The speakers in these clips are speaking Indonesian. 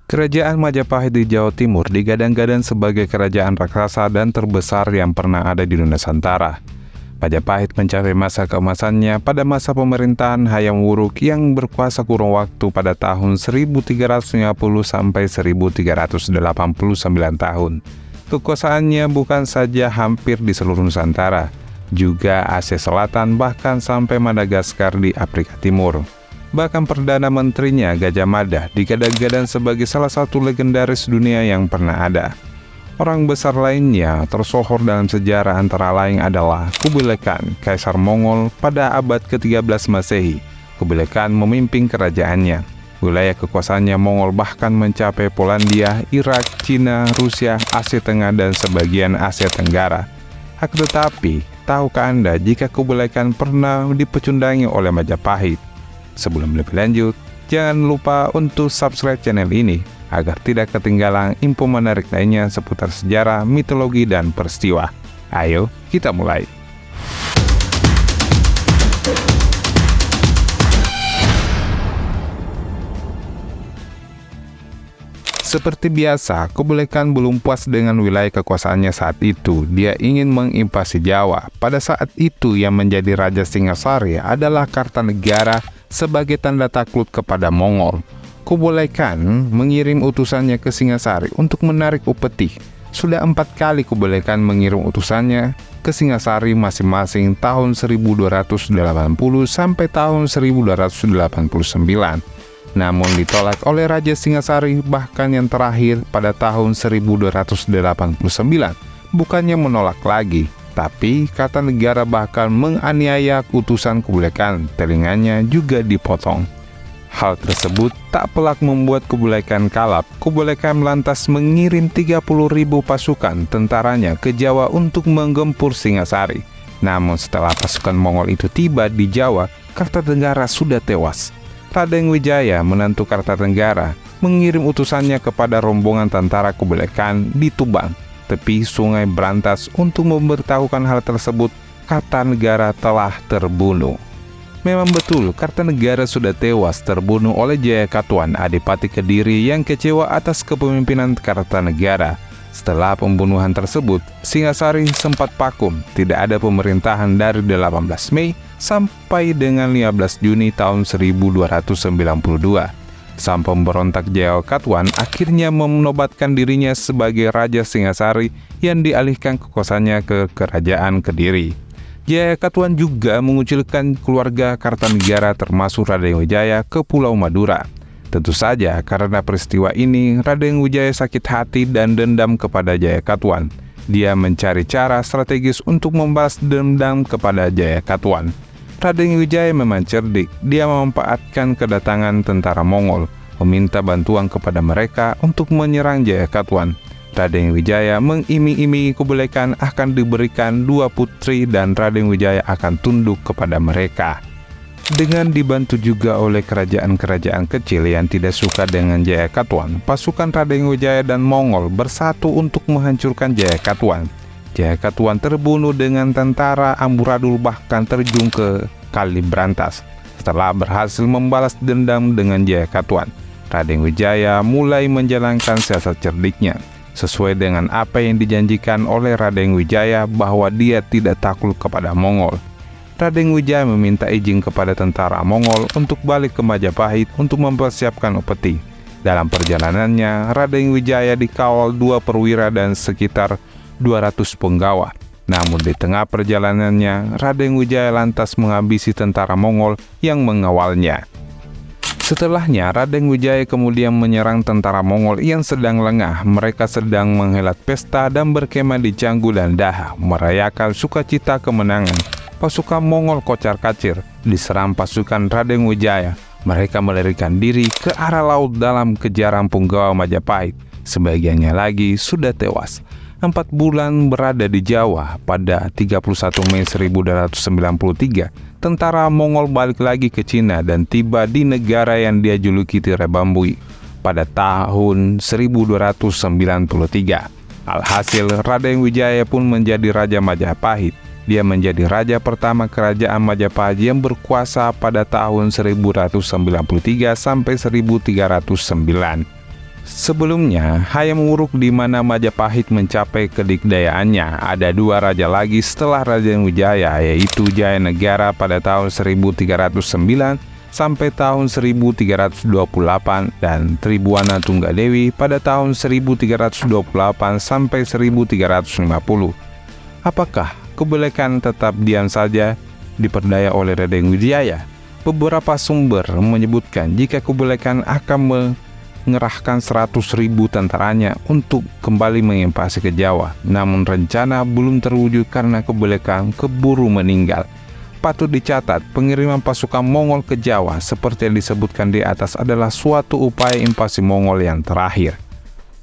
Kerajaan Majapahit di Jawa Timur digadang-gadang sebagai kerajaan raksasa dan terbesar yang pernah ada di Nusantara. Majapahit mencapai masa keemasannya pada masa pemerintahan Hayam Wuruk yang berkuasa kurun waktu pada tahun 1350 sampai 1389 tahun. Kekuasaannya bukan saja hampir di seluruh Nusantara, juga Asia Selatan bahkan sampai Madagaskar di Afrika Timur. Bahkan Perdana Menterinya Gajah Mada digadang-gadang sebagai salah satu legendaris dunia yang pernah ada. Orang besar lainnya tersohor dalam sejarah antara lain adalah Kubilai Khan, Kaisar Mongol pada abad ke-13 Masehi. Kubilai Khan memimpin kerajaannya. Wilayah kekuasaannya Mongol bahkan mencapai Polandia, Irak, Cina, Rusia, Asia Tengah, dan sebagian Asia Tenggara. Akan tetapi, tahukah Anda jika Kubilai Khan pernah dipecundangi oleh Majapahit? Sebelum lebih lanjut, jangan lupa untuk subscribe channel ini agar tidak ketinggalan info menarik lainnya seputar sejarah, mitologi, dan peristiwa. Ayo, kita mulai. Seperti biasa, Kubilai Khan belum puas dengan wilayah kekuasaannya saat itu. Dia ingin menginvasi Jawa. Pada saat itu, yang menjadi Raja Singasari adalah Kartanegara sebagai tanda takluk kepada Mongol. Kubilai Khan mengirim utusannya ke Singasari untuk menarik upeti. Sudah 4 kali Kubilai Khan mengirim utusannya ke Singasari masing-masing tahun 1280 sampai tahun 1289. Namun ditolak oleh Raja Singasari, bahkan yang terakhir pada tahun 1289. Bukannya menolak lagi, tapi Kartanegara bahkan menganiaya utusan Kubilai Khan, telinganya juga dipotong. Hal tersebut tak pelak membuat Kubilai Khan kalap. Kubilai Khan lantas mengirim 30.000 pasukan tentaranya ke Jawa untuk menggempur Singasari. Namun setelah pasukan Mongol itu tiba di Jawa, Kartanegara sudah tewas. Raden Wijaya, menantu Kartanegara, mengirim utusannya kepada rombongan tentara Kubilai Khan di Tuban, tepi Sungai Brantas, untuk memberitahukan hal tersebut. Kartanegara telah terbunuh. Memang betul, Kartanegara sudah tewas terbunuh oleh Jayakatwang, Adipati Kediri yang kecewa atas kepemimpinan Kartanegara. Setelah pembunuhan tersebut, Singasari sempat vakum, tidak ada pemerintahan dari 18 Mei sampai dengan 15 Juni tahun 1292. Sang pemberontak Jayakatwang akhirnya menobatkan dirinya sebagai Raja Singasari yang dialihkan kekuasaannya ke Kerajaan Kediri. Jayakatwang juga mengucilkan keluarga Kartanegara termasuk Raden Wijaya ke Pulau Madura. Tentu saja karena peristiwa ini Raden Wijaya sakit hati dan dendam kepada Jayakatwang. Dia mencari cara strategis untuk membalas dendam kepada Jayakatwang. Raden Wijaya memang cerdik. Dia memanfaatkan kedatangan tentara Mongol, meminta bantuan kepada mereka untuk menyerang Jayakatwang. Raden Wijaya mengiming-imingi Kubilai Khan akan diberikan 2 putri dan Raden Wijaya akan tunduk kepada mereka. Dengan dibantu juga oleh kerajaan-kerajaan kecil yang tidak suka dengan Jayakatwang, pasukan Raden Wijaya dan Mongol bersatu untuk menghancurkan Jayakatwang. Jayakatwang terbunuh dengan tentara Amburadul, bahkan terjun ke Kali Brantas. Setelah berhasil membalas dendam dengan Jayakatwang, Raden Wijaya mulai menjalankan siasat cerdiknya. Sesuai dengan apa yang dijanjikan oleh Raden Wijaya bahwa dia tidak takluk kepada Mongol, Raden Wijaya meminta izin kepada tentara Mongol untuk balik ke Majapahit untuk mempersiapkan upeti. Dalam perjalanannya, Raden Wijaya dikawal 2 perwira dan sekitar 200 penggawa. Namun di tengah perjalanannya, Raden Wijaya lantas menghabisi tentara Mongol yang mengawalnya. Setelahnya, Raden Wijaya kemudian menyerang tentara Mongol yang sedang lengah. Mereka sedang menghelat pesta dan berkemah di Canggu dan Daha, merayakan sukacita kemenangan. Pasukan Mongol kocar-kacir diserang pasukan Raden Wijaya. Mereka melarikan diri ke arah laut dalam kejaran punggawa Majapahit. Sebagiannya lagi sudah tewas. 4 bulan berada di Jawa, pada 31 Mei 1293, tentara Mongol balik lagi ke Cina dan tiba di negara yang dia juluki Tirai Bambu pada tahun 1293. Alhasil, Raden Wijaya pun menjadi Raja Majapahit. Dia menjadi raja pertama kerajaan Majapahit yang berkuasa pada tahun 1193 sampai 1309. Sebelumnya, Hayam Wuruk di mana Majapahit mencapai kedikdayaannya, ada dua raja lagi setelah Raja Wijaya, yaitu Jayanegara pada tahun 1309 sampai tahun 1328 dan Tribuana Tunggadewi pada tahun 1328 sampai 1350. Apakah kebelekan tetap diam saja diperdaya oleh Raden Wijaya? Beberapa sumber menyebutkan jika kebelekan akan mengerahkan 100.000 tentaranya untuk kembali menginvasi ke Jawa. Namun rencana belum terwujud karena kebelekan keburu meninggal. Patut dicatat, pengiriman pasukan Mongol ke Jawa seperti yang disebutkan di atas adalah suatu upaya invasi Mongol yang terakhir.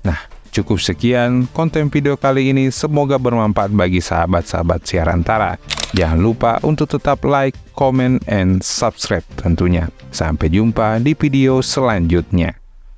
Nah, cukup sekian konten video kali ini. Semoga bermanfaat bagi sahabat-sahabat Siarantara. Jangan lupa untuk tetap like, comment, and subscribe tentunya. Sampai jumpa di video selanjutnya.